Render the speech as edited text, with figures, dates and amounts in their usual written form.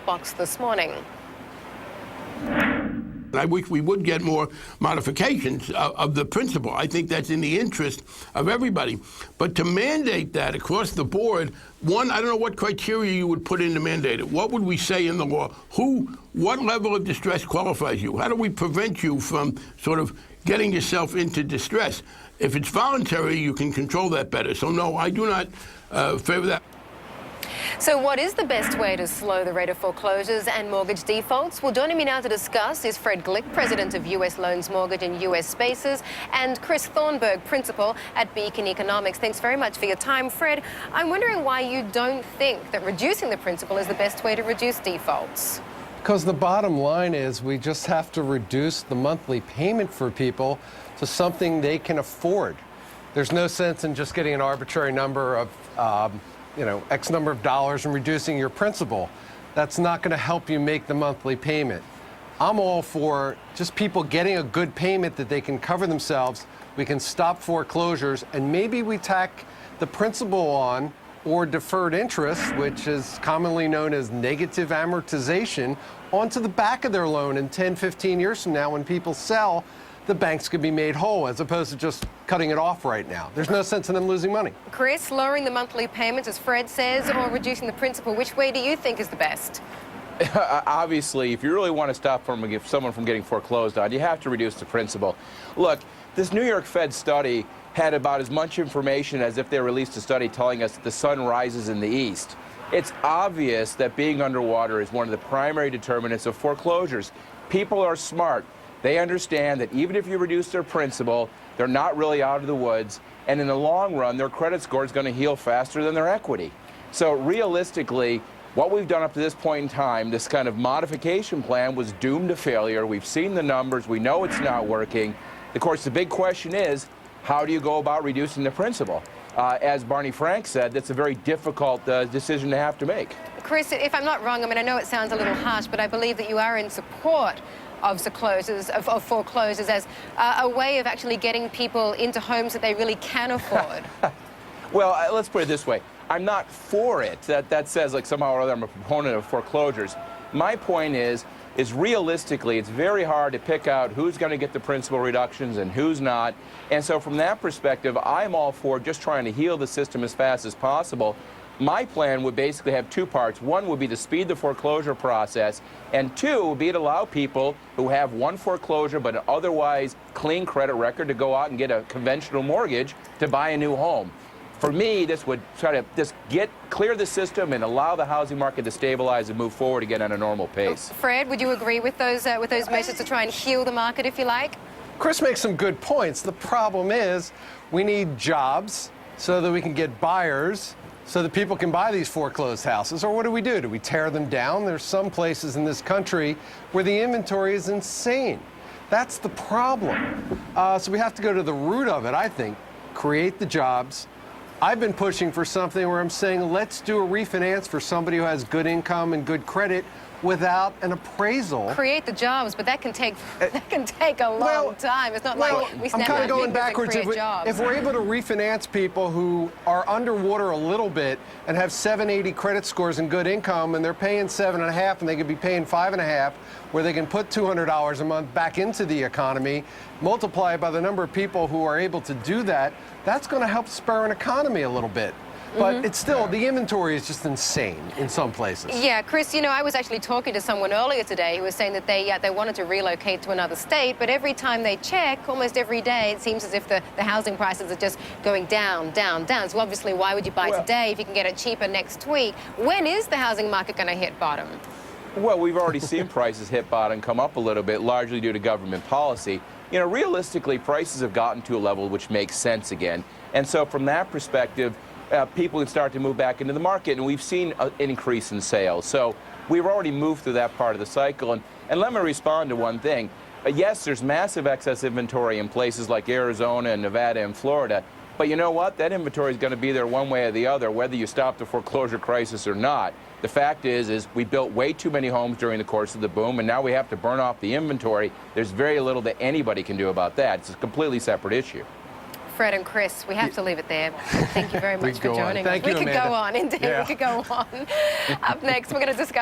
box this morning. I wish we would get more modifications of the principle. I think that's in the interest of everybody. But to mandate that across the board, one, I don't know what criteria you would put in to mandate it. What would we say in the law? What level of distress qualifies you? How do we prevent you from sort of getting yourself into distress? If it's voluntary, you can control that better. So no, I do not favor that. So what is the best way to slow the rate of foreclosures and mortgage defaults? Well, joining me now to discuss is Fred Glick, president of U.S. Loans Mortgage and U.S. Spaces, and Chris Thornburg, principal at Beacon Economics. Thanks very much for your time, Fred. I'm wondering why you don't think that reducing the principal is the best way to reduce defaults. Because the bottom line is we just have to reduce the monthly payment for people to something they can afford. There's no sense in just getting an arbitrary number of X number of dollars and reducing your principal. That's not going to help you make the monthly payment. I'm all for just people getting a good payment that they can cover themselves. We can stop foreclosures, and maybe we tack the principal on or deferred interest, which is commonly known as negative amortization, onto the back of their loan. In 10, 15 years from now, when people sell, the banks could be made whole, as opposed to just cutting it off right now. There's no sense in them losing money. Chris, lowering the monthly payments, as Fred says, or reducing the principal, which way do you think is the best? Obviously, if you really want to stop someone from getting foreclosed on, you have to reduce the principal. Look, this New York Fed study had about as much information as if they released a study telling us that the sun rises in the east. It's obvious that being underwater is one of the primary determinants of foreclosures. People are smart. They understand that even if you reduce their principal, they're not really out of the woods, and in the long run, their credit score is going to heal faster than their equity. So realistically, what we've done up to this point in time, this kind of modification plan was doomed to failure. We've seen the numbers. We know it's not working. Of course, the big question is, how do you go about reducing the principal? As Barney Frank said, that's a very difficult decision to have to make. Chris, if I'm not wrong, I mean, I know it sounds a little harsh, but I believe that you are in support of foreclosures as a way of actually getting people into homes that they really can afford. Well, let's put it this way. I'm not for it. That says like somehow or other I'm a proponent of foreclosures. My point is realistically, it's very hard to pick out who's going to get the principal reductions and who's not. And so from that perspective, I'm all for just trying to heal the system as fast as possible. My plan would basically have two parts. One would be to speed the foreclosure process, and two would be to allow people who have one foreclosure but an otherwise clean credit record to go out and get a conventional mortgage to buy a new home. For me, this would try to just clear the system and allow the housing market to stabilize and move forward again at a normal pace. Fred, would you agree with those measures to try and heal the market, if you like? Chris makes some good points. The problem is we need jobs so that we can get buyers, so that people can buy these foreclosed houses. Or what do? Do we tear them down? There's some places in this country where the inventory is insane. That's the problem. So we have to go to the root of it, I think. Create the jobs. I've been pushing for something where I'm saying let's do a refinance for somebody who has good income and good credit without an appraisal. Create the jobs, but that can take a long time. It's not like we snap I'm kind of going fingers and backwards. create jobs. If we're able to refinance people who are underwater a little bit and have 780 credit scores and good income, and they're paying 7.5, and they could be paying 5.5, where they can put $200 a month back into the economy, multiply it by the number of people who are able to do that, that's going to help spur an economy a little bit. But it's still, the inventory is just insane in some places. Yeah, Chris, I was actually talking to someone earlier today who was saying that they wanted to relocate to another state, but every time they check, almost every day, it seems as if the housing prices are just going down, down, down. So obviously, why would you buy today if you can get it cheaper next week? When is the housing market going to hit bottom? Well, we've already seen prices hit bottom, come up a little bit, largely due to government policy. Realistically, prices have gotten to a level which makes sense again. And so from that perspective, people can start to move back into the market, and we've seen an increase in sales. So we've already moved through that part of the cycle. And let me respond to one thing. Yes, there's massive excess inventory in places like Arizona and Nevada and Florida, but you know what? That inventory is going to be there one way or the other, whether you stop the foreclosure crisis or not. The fact is we built way too many homes during the course of the boom, and now we have to burn off the inventory. There's very little that anybody can do about that. It's a completely separate issue. Fred and Chris, we have to leave it there. Thank you very much for joining us. Thank you, We could Amanda. go on, indeed. Yeah. We could go on. Up next, we're going to discuss